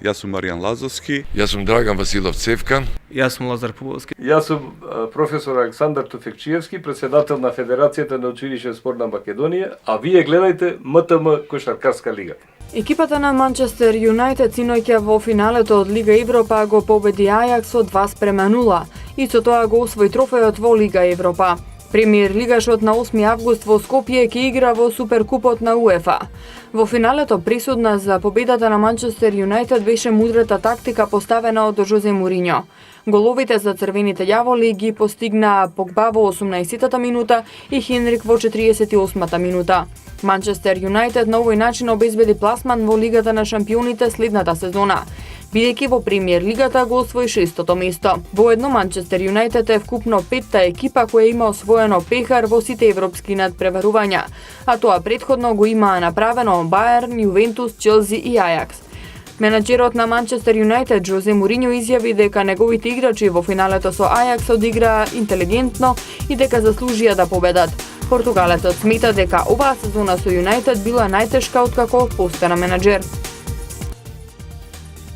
Јас сум Маријан Лазовски. Јас сум Драган Василов Цевкан. Јас сум Лазар Пуловски. Јас сум професор Александар Туфекчиевски, председател на Федерацијата на училишен спорт на Македонија, а вие гледајте МТМ Кошаркарска лига. Екипата на Манчестер Юнајтед синоќа во финалето од Лига Европа го победи Ајакс со 2:0 и со тоа го освои трофејот во Лига Европа. Премиер лигашот на 8 август во Скопје ќе игра во Суперкупот на УЕФА. Во финалето присудна за победата на Манчестер Юнајтед беше мудрата тактика поставена од Жозе Мориньо. Головите за црвените ѓаволи ги постигнаа Погба во 18-та минута и Хенрик во 48-та минута. Манчестер Юнајтед на овој начин обезбеди пласман во Лигата на шампионите следната сезона, бидејќи во Премиер лигата го освои 6-то место. Воедно Манчестер Юнајтед е вкупно 5-та екипа која има освоено пехар во сите европски надпреварувања, а тоа претходно го имаа направено Баерн, Јувентус, Челси и Ајакс. Менаџерот на Манчестер Юнајтед Жозе Мориньо изјави дека неговите играчи во финалето со Ајакс одиграа интелигентно и дека заслужија да победат. Португалецот смета дека оваа сезона со Юнајтед била најтешка откако постана менаџер.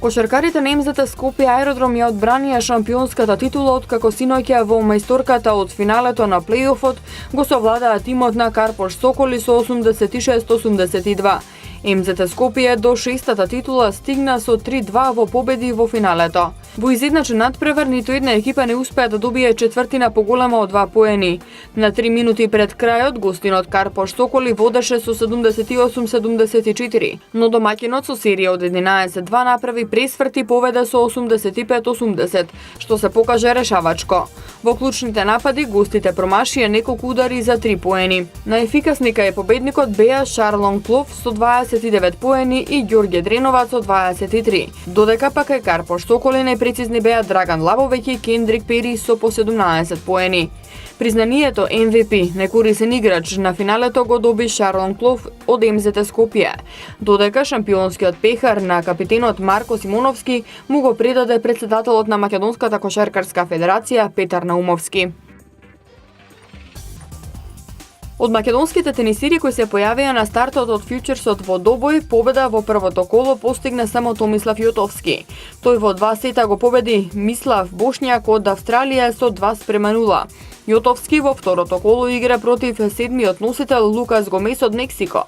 Кошаркарите на МЗТ Скопје Аеродром ја одбранија шампионската титула откако синоќа во мајсторката од финалето на плейофот го совладаа тимот на Карпош Соколи со 86-82. МЗТ Скопје до 6-та титула стигна со 3-2 во победи во финалето. Во изедначен надпревар ниту една екипа не успеа да добие четвртина поголема од 2 поени. На 3 минути пред крајот гостинот Карпош Соколи водеше со 78-74, но домаќинот со серија од 11-2 направи пресврт и поведе со 85-80, што се покажа решавачко. Во клучните напади гостите промашија неколку удари за 3 поени. Најефикасника е победникот беа Шарлон Клов со 29 поени и Ѓорѓе Дреноваc со 23. Додека пак е Карпош Соколи најпрецизни беа Драган Лабовеќ и Кендрик Пери со по 17 поени. Признанието MVP, најкорисен играч на финалето го доби Шарлон Клов од МЗТ Скопје, додека шампионскиот пехар на капитенот Марко Симоновски му го предаде председателот на Македонската кошаркарска федерација Петар Наумовски. Од македонските тенисири кои се појавија на стартот од фјучерсот во добој, победа во првото коло постигна само Томислав Јотовски. Тој во 2 сета го победи Мислав Бошњак од Австралија со 2:0. Јотовски во второто коло игра против седмиот носител Лукас Гомес од Мексико.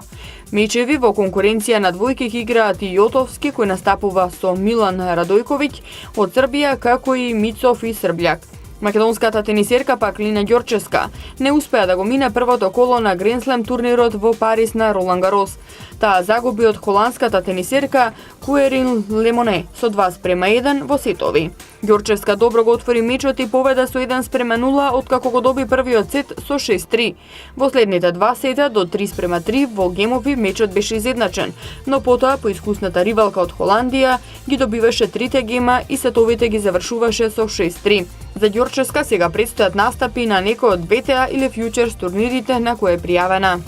Мечеви во конкуренција на двојки ќе играат и Јотовски кој настапува со Милан Радојковиќ од Србија, како и Мицов и Србљак. Македонската тенисерка пак Лина Ѓорческа не успеа да го мине првото коло на Гренслем турнирот во Париз на Ролан Гарос. Таа загуби од холандската тенисерка Куерин Лемоне со 2:1 во сетови. Ѓорчевска добро го отвори мечот и победа со 1:0 откако го доби првиот сет со 6:3. Во следните 2 сета до 3:3 во гемови мечот беше изедначен, но потоа по искусната ривалка од Холандија ги добиваше трите гема и сетовите ги завршуваше со 6:3. За Ѓорчевска сега предстојат настапи на некој од ВТА или фјучерс турнирите на кои е пријавена.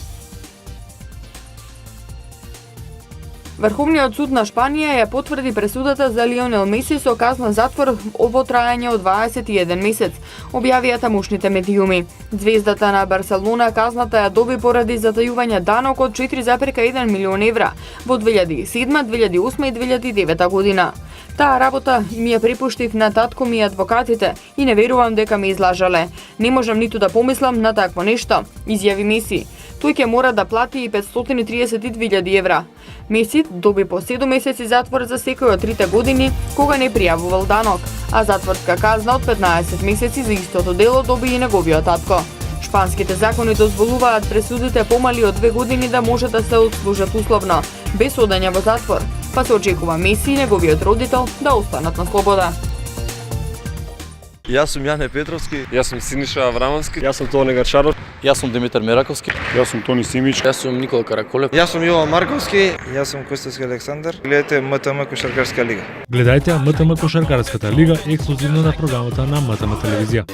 Врховниот суд на Шпанија ја потврди пресудата за Лионел Меси со казна затвор во траење од 21 месец, објавија тамошните медиуми. Звездата на Барселона казната ја доби поради затајување данок од 4,1 милион евра во 2007, 2008 и 2009 година. Таа работа им ја препуштив на татко ми и адвокатите и не верувам дека ме излажале. Не можам ниту да помислам на такво нешто, изјави Меси. Тој ќе мора да плати и 532.000 евра. Меси доби по 7 месеци затвор за секој од 3 години кога не пријавувал данок, а затворска казна од 15 месеци за истото дело доби и неговиот татко. Шпанските закони дозволуваат пресудите помали од 2 години да може да се отслужат условно, без одење во затвор, па се очекува Меси и неговиот родител да останат на слобода. Јас сум Јане Петровски. Јас сум Синиша Аврамовски. Јас сум Тони Гарчаров. Јас сум Димитар Мераковски. Јас сум Тони Симич. Јас сум Никола Караколев. Јас сум Јован Марковски. Јас сум Костовски Александар. Гледате МТМ Кошаркарска лига. Гледајте МТМ Кошаркарската лига ексклузивно на програмата на МТМ телевизија.